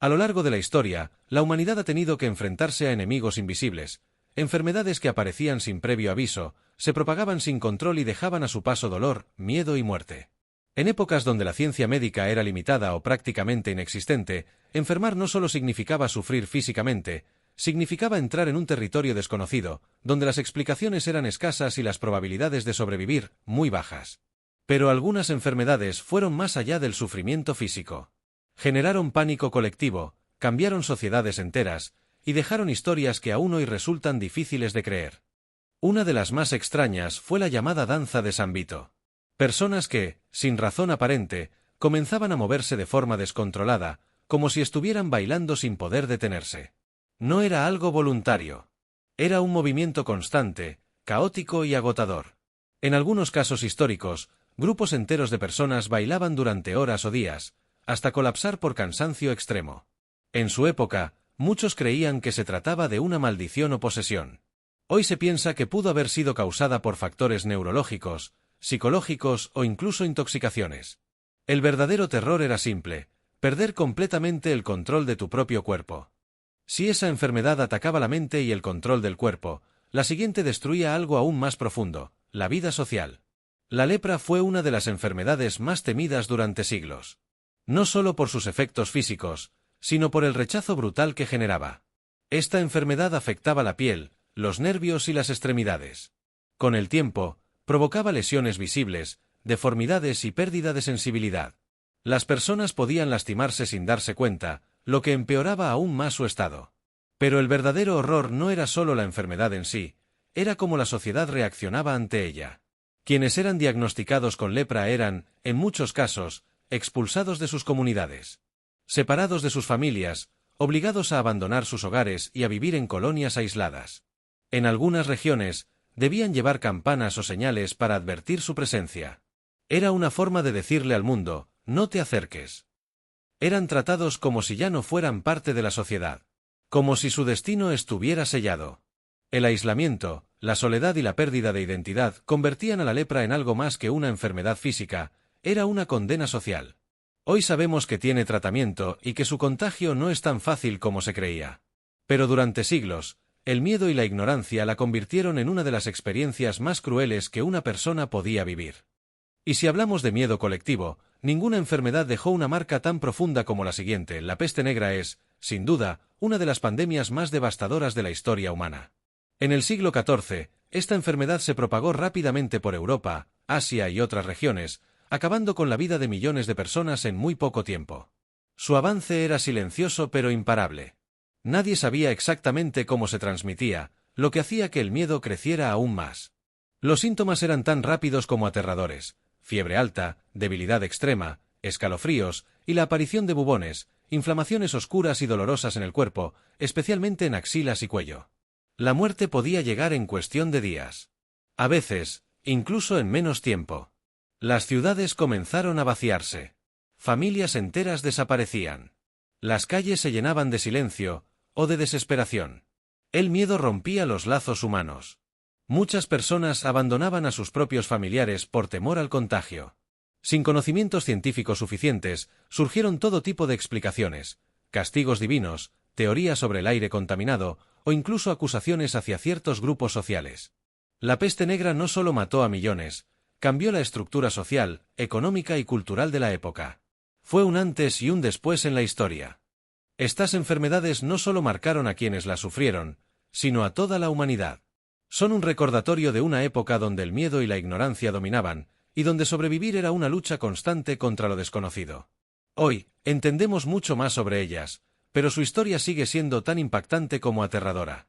A lo largo de la historia, la humanidad ha tenido que enfrentarse a enemigos invisibles, enfermedades que aparecían sin previo aviso, se propagaban sin control y dejaban a su paso dolor, miedo y muerte. En épocas donde la ciencia médica era limitada o prácticamente inexistente, enfermar no solo significaba sufrir físicamente, significaba entrar en un territorio desconocido, donde las explicaciones eran escasas y las probabilidades de sobrevivir muy bajas. Pero algunas enfermedades fueron más allá del sufrimiento físico. Generaron pánico colectivo, cambiaron sociedades enteras, y dejaron historias que aún hoy resultan difíciles de creer. Una de las más extrañas fue la llamada danza de San Vito. Personas que, sin razón aparente, comenzaban a moverse de forma descontrolada, como si estuvieran bailando sin poder detenerse. No era algo voluntario. Era un movimiento constante, caótico y agotador. En algunos casos históricos, grupos enteros de personas bailaban durante horas o días, hasta colapsar por cansancio extremo. En su época, muchos creían que se trataba de una maldición o posesión. Hoy se piensa que pudo haber sido causada por factores neurológicos, psicológicos o incluso intoxicaciones. El verdadero terror era simple: perder completamente el control de tu propio cuerpo. Si esa enfermedad atacaba la mente y el control del cuerpo, la siguiente destruía algo aún más profundo: la vida social. La lepra fue una de las enfermedades más temidas durante siglos. No solo por sus efectos físicos, sino por el rechazo brutal que generaba. Esta enfermedad afectaba la piel, los nervios y las extremidades. Con el tiempo, provocaba lesiones visibles, deformidades y pérdida de sensibilidad. Las personas podían lastimarse sin darse cuenta, lo que empeoraba aún más su estado. Pero el verdadero horror no era solo la enfermedad en sí, era cómo la sociedad reaccionaba ante ella. Quienes eran diagnosticados con lepra eran, en muchos casos, expulsados de sus comunidades. Separados de sus familias, obligados a abandonar sus hogares y a vivir en colonias aisladas. En algunas regiones, debían llevar campanas o señales para advertir su presencia. Era una forma de decirle al mundo: no te acerques. Eran tratados como si ya no fueran parte de la sociedad. Como si su destino estuviera sellado. El aislamiento, la soledad y la pérdida de identidad convertían a la lepra en algo más que una enfermedad física, era una condena social. Hoy sabemos que tiene tratamiento y que su contagio no es tan fácil como se creía. Pero durante siglos, el miedo y la ignorancia la convirtieron en una de las experiencias más crueles que una persona podía vivir. Y si hablamos de miedo colectivo, ninguna enfermedad dejó una marca tan profunda como la siguiente: la peste negra es, sin duda, una de las pandemias más devastadoras de la historia humana. En el siglo XIV, esta enfermedad se propagó rápidamente por Europa, Asia y otras regiones, acabando con la vida de millones de personas en muy poco tiempo. Su avance era silencioso pero imparable. Nadie sabía exactamente cómo se transmitía, lo que hacía que el miedo creciera aún más. Los síntomas eran tan rápidos como aterradores: fiebre alta, debilidad extrema, escalofríos y la aparición de bubones, inflamaciones oscuras y dolorosas en el cuerpo, especialmente en axilas y cuello. La muerte podía llegar en cuestión de días. A veces, incluso en menos tiempo. Las ciudades comenzaron a vaciarse. Familias enteras desaparecían. Las calles se llenaban de silencio o de desesperación. El miedo rompía los lazos humanos. Muchas personas abandonaban a sus propios familiares por temor al contagio. Sin conocimientos científicos suficientes, surgieron todo tipo de explicaciones: castigos divinos, teorías sobre el aire contaminado o incluso acusaciones hacia ciertos grupos sociales. La peste negra no solo mató a millones, cambió la estructura social, económica y cultural de la época. Fue un antes y un después en la historia. Estas enfermedades no solo marcaron a quienes las sufrieron, sino a toda la humanidad. Son un recordatorio de una época donde el miedo y la ignorancia dominaban, y donde sobrevivir era una lucha constante contra lo desconocido. Hoy, entendemos mucho más sobre ellas, pero su historia sigue siendo tan impactante como aterradora.